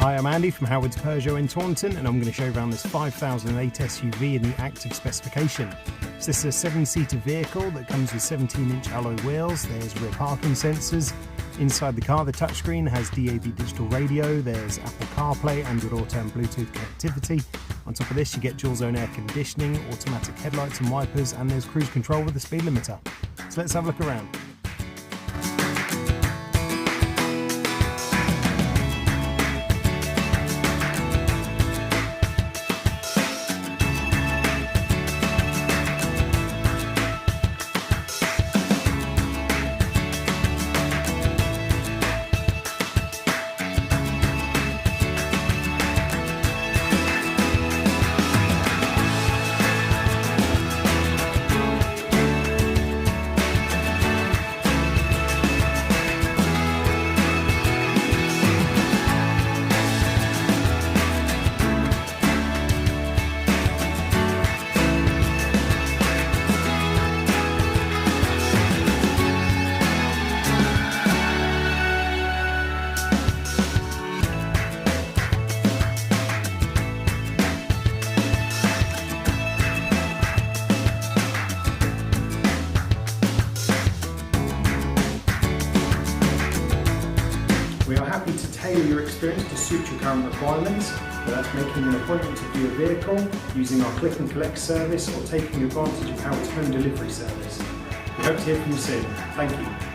Hi, I'm Andy from Howard's Peugeot in Taunton, and I'm going to show you around this 5008 SUV in the active specification. So this is a 7-seater vehicle that comes with 17-inch alloy wheels. There's rear parking sensors. Inside the car, the touchscreen has DAB digital radio. There's Apple CarPlay, Android Auto and Bluetooth connectivity. On top of this, you get dual zone air conditioning, automatic headlights and wipers, and there's cruise control with the speed limiter. So let's have a look around. We are happy to tailor your experience to suit your current requirements, whether that's making an appointment to view a vehicle, using our click and collect service, or taking advantage of Howard's home delivery service. We hope to hear from you soon. Thank you.